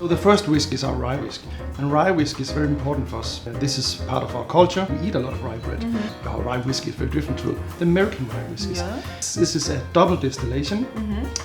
So the first whiskies are rye whiskey, and rye whiskey is very important for us. This is part of our culture. We eat a lot of rye bread. Our rye whiskey is very different to the American rye whiskies. Yeah. This is a double distillation.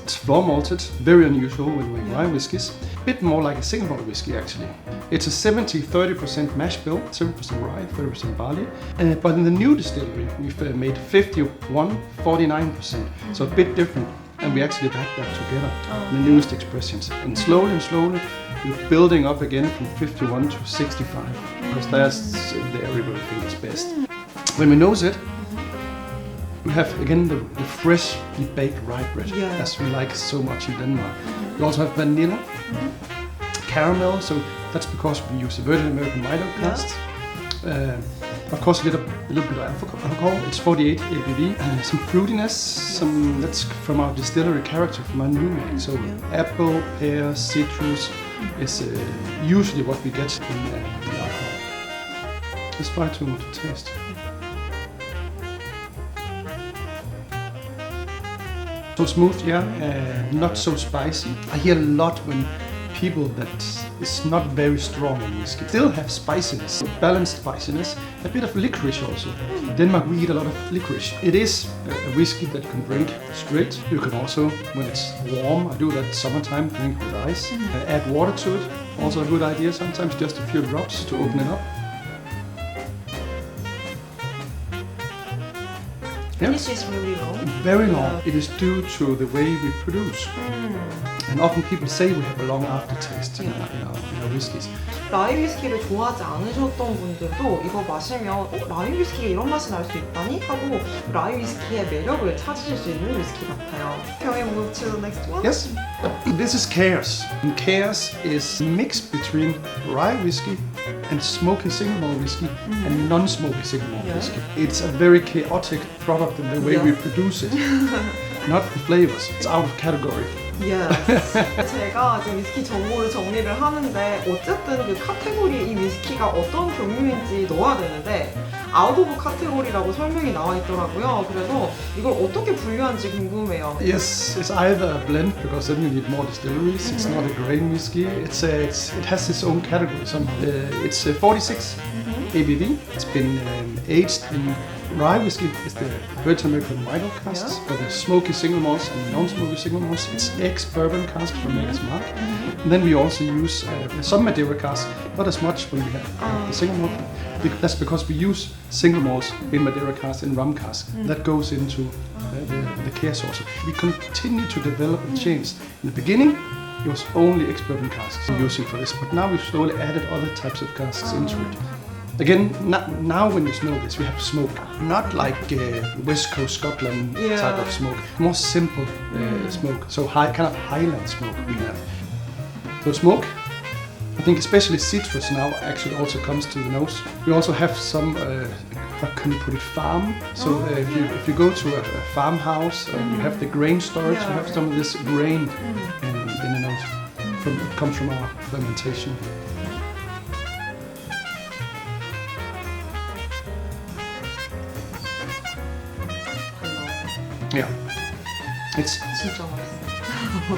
It's floor malted, very unusual when we make rye whiskies. A bit more like a single malt whiskey actually. It's a 70-30% mash bill, 70% rye, 30% barley. But in the new distillery, we've made 51-49%, so a bit different. And we actually back that together, the newest expressions. And slowly, we're building up again from 51 to 65, because that's the area where we think is best. When we nose it, we have again the freshly baked rye bread, as we like so much in Denmark. We also have vanilla, caramel, so that's because we use the Virgin American Milo cask. Of course, a little bit of alcohol. It's 48 ABV. Some fruitiness. That's from our distillery character, from our new make. So apple, pear, citrus is usually what we get in the alcohol. Let's try to taste. So smooth, not so spicy. I hear a lot when people that is not very strong in whiskey still have spiciness, balanced spiciness, a bit of licorice also. In Denmark we eat a lot of licorice. It is a whiskey that you can drink straight. You can also, when it's warm, I do that summertime, drink with ice. Add water to it, also a good idea sometimes, just a few drops to open it up. Finish is really long. Very long. It is due to the way we produce. And often people say we have a long aftertaste in our whiskies. 라이 위스키를 좋아하지 않으셨던 분들도 이거 마시면 라이 위스키에 이런 맛이 날 수 있다니? 하고 라이 위스키의 매력을 찾으실 수 있는 위스키 같아요. Can we move to the next one? Yes. This is Chaos. And Chaos is a mix between rye whiskey and smoky single malt whiskey and non-smoky single malt whiskey. It's a very chaotic product in the way we produce it. Not the flavors. It's out of category. Yes. 제가 지금 위스키 정보를 정리를 하는데 어쨌든 그 카테고리에 이 위스키가 어떤 종류인지 넣어야 되는데 아웃 오브 카테고리라고 설명이 나와 있더라고요. 그래서 이걸 어떻게 분류하는지 궁금해요. Yes, it's either a blend because then you need more distilleries. It's not a grain whiskey. It has its own category. It's 46 ABV. It's been aged in rye whiskey. Is the Virgin American Milo casks for the smoky single malts and non-smoky single malts. It's ex-bourbon casks from Maker's Mark. And then we also use some Madeira casks, not as much when we have the single malt. That's because we use single malts in Madeira casks, in rum casks. That goes into the chaos also. We continue to develop and change. In the beginning, it was only ex-bourbon casks using for this, but now we've slowly added other types of casks into it. Again, now when you smell this, we have smoke. Not like West Coast Scotland type of smoke. More simple smoke. So kind of Highland smoke we have. So smoke, I think especially citrus now actually also comes to the nose. We also have some, how can you put it, farm. So if you go to a farmhouse, you have the grain storage, you have some of this grain in the nose. It comes from our fermentation. Yeah, it's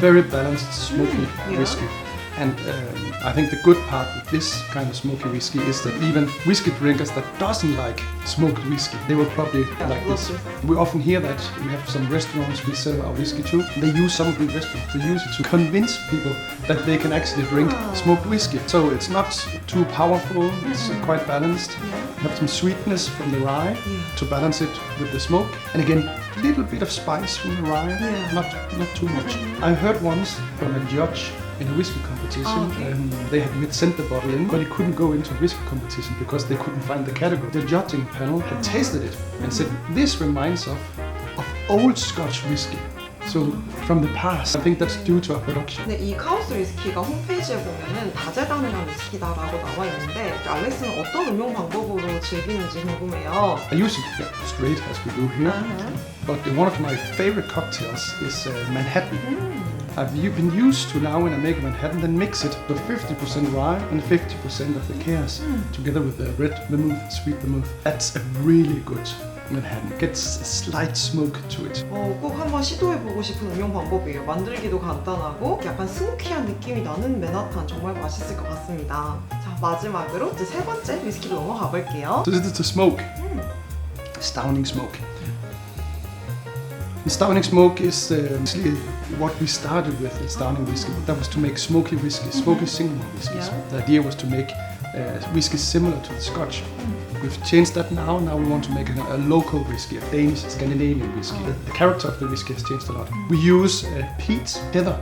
very balanced, smoky whiskey. And I think the good part with this kind of smoky whiskey is that even whiskey drinkers that doesn't like smoked whiskey, they will probably like this. We often hear that we have some restaurants we sell our whiskey to. They use some of the restaurants, they use it to convince people that they can actually drink smoked whiskey. So it's not too powerful, it's quite balanced. You have some sweetness from the rye to balance it with the smoke. And again, a little bit of spice from the rye, not too much. I heard once from a judge in a whiskey competition, they had sent the bottle in, but it couldn't go into a whiskey competition because they couldn't find the category. The judging panel had tasted it and said, this reminds of old Scotch whiskey. So from the past, I think that's due to our production. 근데 이 카우스 위스키가 홈페이지에 보면은 다재다능한 위스키다라고 나와 있는데 알렉스는 어떤 응용 방법으로 즐기는지 궁금해요. I use it straight as we do here, but one of my favorite cocktails is Manhattan. I've been used to now when I make a Manhattan, then mix it with 50% rye and 50% of the chaos together with the red vermouth, sweet vermouth. That's a really good Manhattan. Gets a slight smoke to it. 꼭 한번 시도해보고 싶은 응용 방법이에요. 만들기도 간단하고 약간 스모키한 느낌이 나는 맨하탄 정말 맛있을 것 같습니다. 자, 마지막으로 이제 세 번째 위스키로 넘어가 볼게요. So this is the smoke. Astounding smoke. Astounding smoke is actually what we started with Astounding whiskey, but that was to make smoky whiskey, smoky single malt whiskies. Yeah. The idea was to make whiskies similar to the Scotch. We've changed that now. Now we want to make a local whiskey, a Danish, Scandinavian whiskey. The character of the whiskey has changed a lot. We use peat, heather,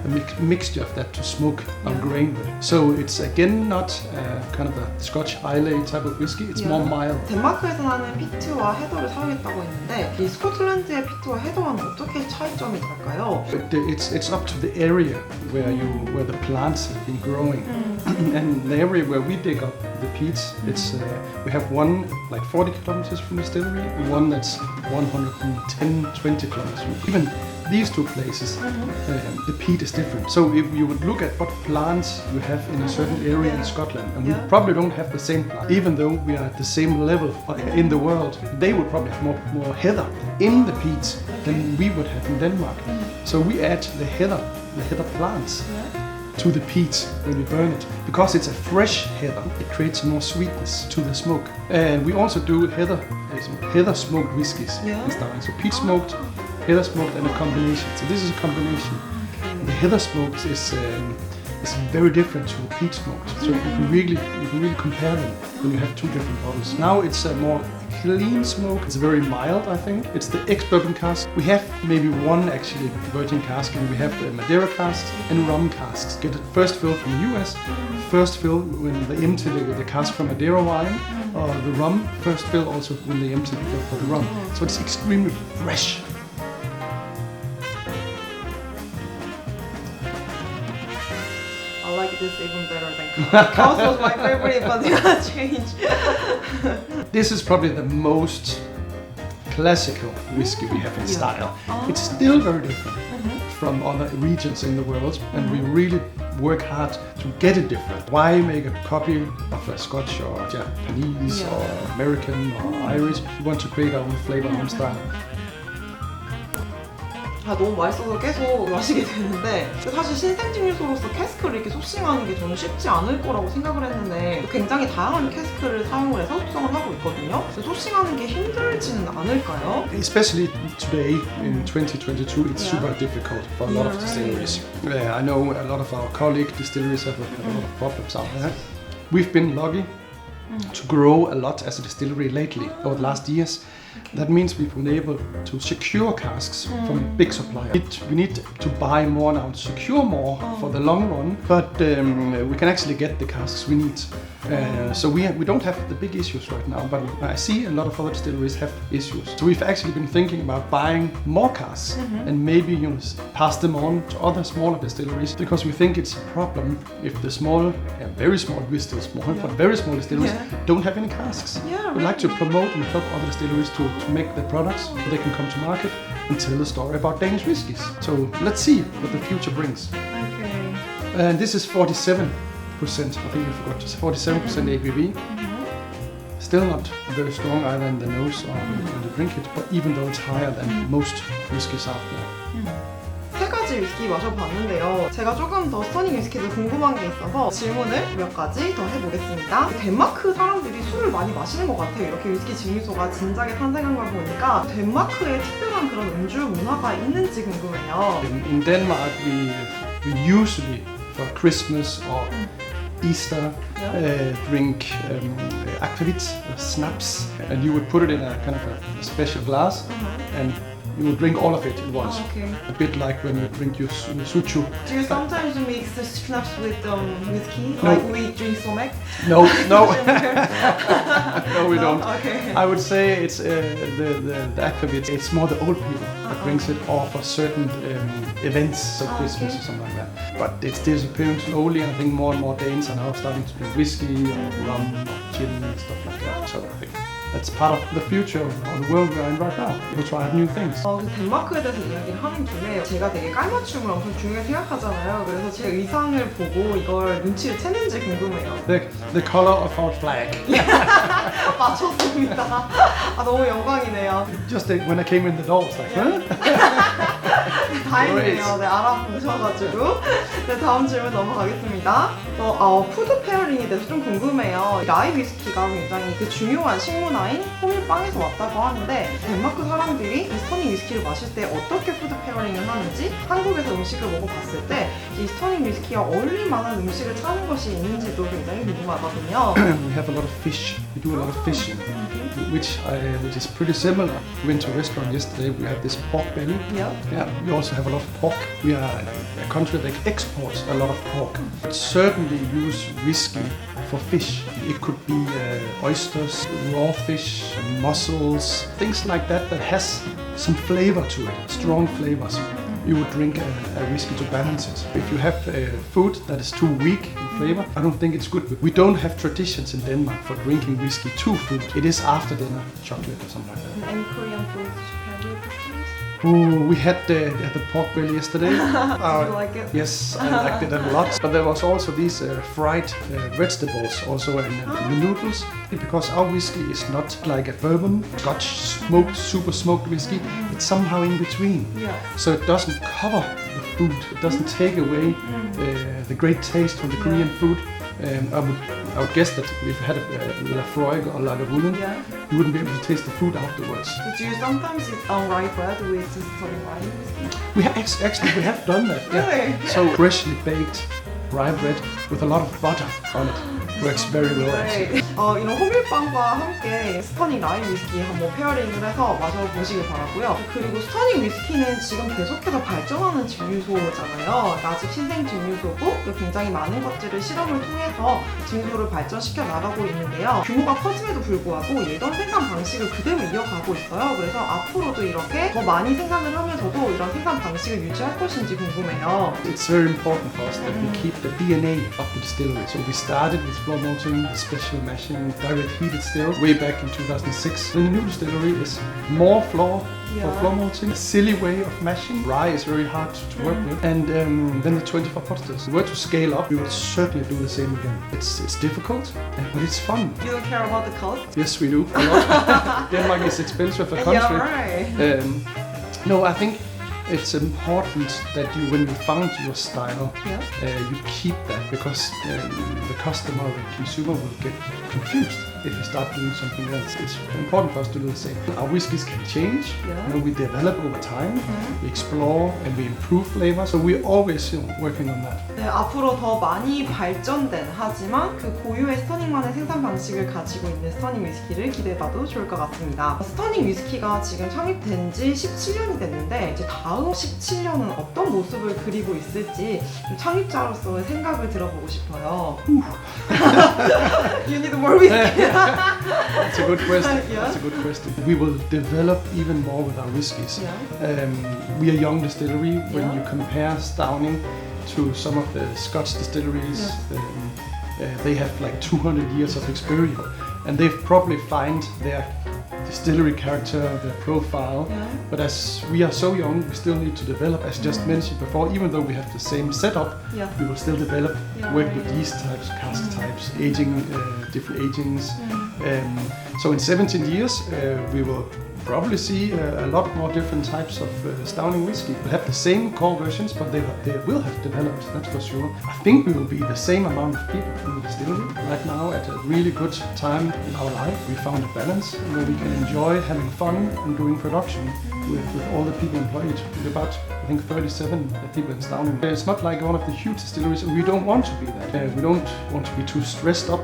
a mixture of that to smoke our grain with. So it's again not kind of a Scotch Islay type of whiskey. It's more mild. 덴마크에서 나는 피트와 헤더를 사용했다고 했는데 이 스코틀랜드의 피트와 헤더와는 어떻게 차이점이 달까요? It's up to the area where the plants have been growing, and the area where we dig up the peats, it's we have one like 40 kilometers from the distillery, and one that's 110-20 kilometers. Even these two places, the peat is different. So if you would look at what plants you have in a certain area in Scotland, and we probably don't have the same plant, even though we are at the same level in the world, they would probably have more heather in the peat than we would have in Denmark. So we add the heather plants to the peat when we burn it. Because it's a fresh heather, it creates more sweetness to the smoke. And we also do heather smoked whiskies in Starling. So peat smoked, heather smoked, and a combination. So this is a combination. The heather smoked is very different to the peat smoked. So you can really compare them when you have two different bottles. Now it's a more clean smoke. It's very mild, I think. It's the ex-bourbon cask. We have maybe one actually virgin cask, and we have the Madeira casks and rum casks. Get it first fill from the US, first fill when they empty the cask from Madeira wine, or the rum first fill also when they empty the fill for the rum. So it's extremely fresh. I like this even better than Kaos was my favorite, but it has changed. This is probably the most classical whiskey we have in style. It's still very different from other regions in the world, and we really work hard to get it different. Why make a copy of a Scotch or Japanese or American or Irish? We want to create our own flavor, our own style. 너무 맛있어서 계속 마시게 되는데 사실 신생직 요소로서 캐스크를 이렇게 소싱하는 게 저는 쉽지 않을 거라고 생각을 했는데 굉장히 다양한 캐스크를 사용을 해서 숙성을 하고 있거든요. 소싱하는 게 힘들지는 않을까요? Especially today in 2022, it's super difficult for a lot of distilleries. I know a lot of our colleague distilleries have a lot of problems out there. We've been lucky to grow a lot as a distillery lately over the last years. That means we've been able to secure casks from big suppliers. We need to buy more now to secure more for the long run, but we can actually get the casks we need. So we don't have the big issues right now, but I see a lot of other distilleries have issues. So we've actually been thinking about buying more casks and maybe pass them on to other smaller distilleries, because we think it's a problem if the small, very small, we're still small, but very small distilleries don't have any casks. We'd like to promote and help other distilleries to make the products so they can come to market and tell a story about Danish whiskies. So let's see what the future brings. Okay. And this is 47%, I think you forgot to say, 47% ABV. Still not very strong either in the nose or when you drink it, but even though it's higher than most whiskies out there. 세 가지 위스키 마셔봤는데요. 제가 조금 더 스터닝 위스키도 궁금한 게 있어서 질문을 몇 가지 더 해보겠습니다. 덴마크 사람들이 술을 많이 마시는 것 같아요. 이렇게 위스키 증류소가 진작에 탄생한 걸 보니까 덴마크에 특별한 그런 음주 문화가 있는지 궁금해요. In Denmark, we usually for Christmas or Easter drink akvavit, snaps, and you would put it in a kind of a special glass, and you would drink all of it at once. A bit like when you drink your suchu. Do you sometimes mix the schnapps with whiskey? No. Like we drink somek? No. No, we don't. Okay. I would say it's the akvavit. It's more the old people that drinks it, or for certain events, so Christmas or something like that. But it's disappearing slowly, and I think more and more Danes are now starting to drink whiskey or rum or gin and stuff like that. So I think That's part of the future of the world we're in right now. People try new things. 그 덴마크에 대해서 이야기를 하는 김에 제가 되게 깔맞춤을 엄청 중요하게 생각하잖아요. 그래서 제 의상을 보고 이걸 눈치를 채는지 궁금해요. The color of our flag. 맞췄습니다. 너무 영광이네요. Just when I came in the door, I was like, huh? 다행이네요. 네, 알아보셔가지고. 네, 다음 질문 넘어가겠습니다. 푸드 페어링에 대해서 좀 궁금해요. 라이 위스키가 굉장히 그 중요한 식문화인 호밀빵에서 왔다고 하는데 덴마크 사람들이 이 스토닝 위스키를 마실 때 어떻게 푸드 페어링을 하는지 한국에서 음식을 먹어봤을 때 이 스토닝 위스키와 어울릴 만한 음식을 찾는 것이 있는지도 굉장히 궁금하거든요. We have a lot of fish. We do a lot of fishing, which is pretty similar. We went to a restaurant yesterday. We had this pork belly. Yeah. Yeah. We also have a lot of pork. We are a country that exports a lot of pork. But certainly use whiskey for fish. It could be oysters, raw fish, mussels, things like that has some flavor to it, strong flavors. You would drink a whiskey to balance it. If you have food that is too weak in flavor, I don't think it's good. We don't have traditions in Denmark for drinking whiskey to food. It is after dinner, chocolate or something like that. Any Korean foods you can recommend? Oh, we had the pork belly yesterday. Did you like it? Yes, I liked it a lot. But there was also these fried vegetables also in the noodles. Because our whiskey is not like a bourbon, Scotch smoked, super smoked whiskey. It's somehow in between. Yeah. So it doesn't cover the food. It doesn't take away the great taste from the Korean food. I would guess that if you had a Lafroig or Lagavulin, you wouldn't be able to taste the food afterwards. Do you sometimes eat rye bread with some rye whiskey? We have done that. Really? Yeah. So freshly baked rye bread with a lot of butter on it. Works very well actually. 이런 호밀빵과 함께 스토닝 라이 위스키 한번 페어링을 해서 마셔보시길 바라고요. 그리고 스토닝 위스키는 지금 계속해서 발전하는 증류소잖아요. 아직 신생 증류소고 굉장히 많은 것들을 실험을 통해서 증류소를 발전시켜 나가고 있는데요. 규모가 커짐에도 불구하고 예전 생산 방식을 그대로 이어가고 있어요. 그래서 앞으로도 이렇게 더 많이 생산을 하면서도 이런 생산 방식을 유지할 것인지 궁금해요. It's very important for us that we keep the DNA of the distillery. So we started with floor malting, the special mashing, direct heated stills way back in 2006. The new distillery is more floor for floor malting, a silly way of mashing. Rye is very hard to work with. And then the 24 pot stills. If we were to scale up, we would certainly do the same again. It's difficult, but it's fun. You don't care about the cost? Yes, we do. A lot. Denmark is expensive a country. Yeah, right. No, I think it's important that when you found your style, you keep that, because the customer, the consumer will get confused if you start doing something else. It's important for us to do the same. Our whiskies can change. We develop over time. We explore and we improve flavor. So we're always working on that. 네, 앞으로 더 많이 발전된 하지만 그 고유의 스토닝만의 생산 방식을 가지고 있는 스토닝 위스키를 기대해봐도 좋을 것 같습니다. 스토닝 위스키가 지금 창립된 지 17년이 됐는데 이제 다음 17년은 어떤 모습을 그리고 있을지 좀 창립자로서의 생각을 들어보고 싶어요. You need more whiskey. That's a good question. That's a good question. We will develop even more with our whiskies. We are a young distillery. When you compare Stauning to some of the Scotch distilleries, they have like 200 years of experience, and they've probably find their distillery character, their profile. But as we are so young, we still need to develop, as just mentioned before. Even though we have the same setup, we will still develop, work with these types, cask types, aging, different agings. So in 17 years, we will probably see a lot more different types of Stauning whiskey. We'll have the same core versions, but they will have developed, that's for sure. I think we will be the same amount of people in the distillery. Right now, at a really good time in our life, we found a balance where we can enjoy having fun and doing production with all the people employed. We're about, I think, 37 people in Stauning. It's not like one of the huge distilleries, and we don't want to be that. We don't want to be too stressed up.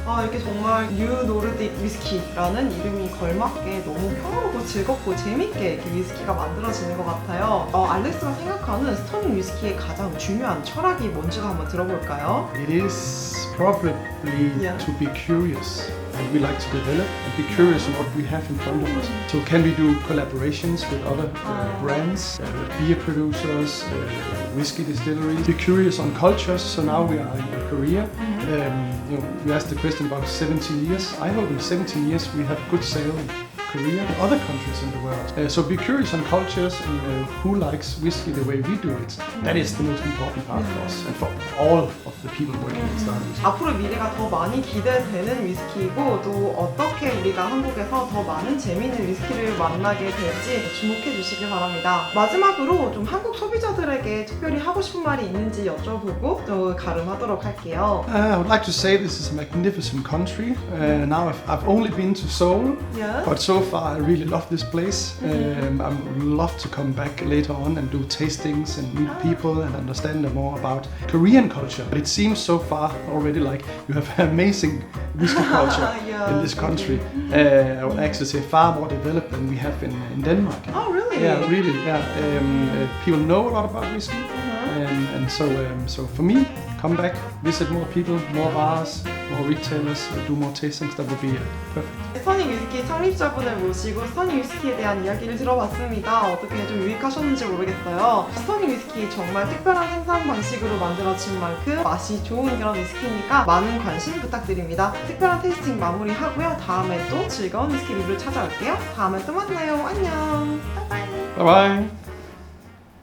이렇게 정말 뉴 노르딕 위스키라는 이름이 걸맞게 너무 평화롭고 즐겁고 재밌게 이렇게 위스키가 만들어지는 것 같아요. 알렉스가 생각하는 스토닝 위스키의 가장 중요한 철학이 뭔지도 한번 들어볼까요? It is probably to be curious. we like to develop and be curious on what we have in front of us. So can we do collaborations with other brands, beer producers, whiskey distilleries? Be curious on cultures. So now we are in Korea. You asked the question about 17 years. I hope in 17 years we have good sale in Korea and other countries in the world. So be curious on cultures and who likes whiskey the way we do it. That is the most important part for us and for all of the people working in Starbucks. 앞으로 미래가 더 많이 기대되는 위스키이고 또 어떻게 우리가 한국에서 더 많은 재미있는 위스키를 만나게 될지 주목해 주시길 바랍니다. 마지막으로 좀 한국 소비자들에게 특별히 하고 싶은 말이 있는지 여쭤보고 또 가름하도록 할게요. I would like to say this is a magnificent country. Now I've only been to Seoul, but so far I really love this place. I would love to come back later on and do tastings and meet people and understand more about Korean culture. But it seems so far already like you have amazing whiskey culture in this country. I would actually say far more developed than we have in Denmark. Oh, really? Yeah, really. Yeah. People know a lot about whiskey, and so for me, come back, visit more people, more bars, more retailers, do more tastings. That would be perfect. 스터닝 위스키 창립자분을 모시고 스터닝 위스키에 대한 이야기를 들어봤습니다. 어떻게 좀 유익하셨는지 모르겠어요. 스터닝 위스키 정말 특별한 생산 방식으로 만들어진 만큼 맛이 좋은 그런 위스키니까 많은 관심 부탁드립니다. 특별한 테이스팅 마무리하고요. 다음에 또 즐거운 위스키 리뷰를 찾아올게요. 다음에 또 만나요. 안녕. 바이바이. Bye bye.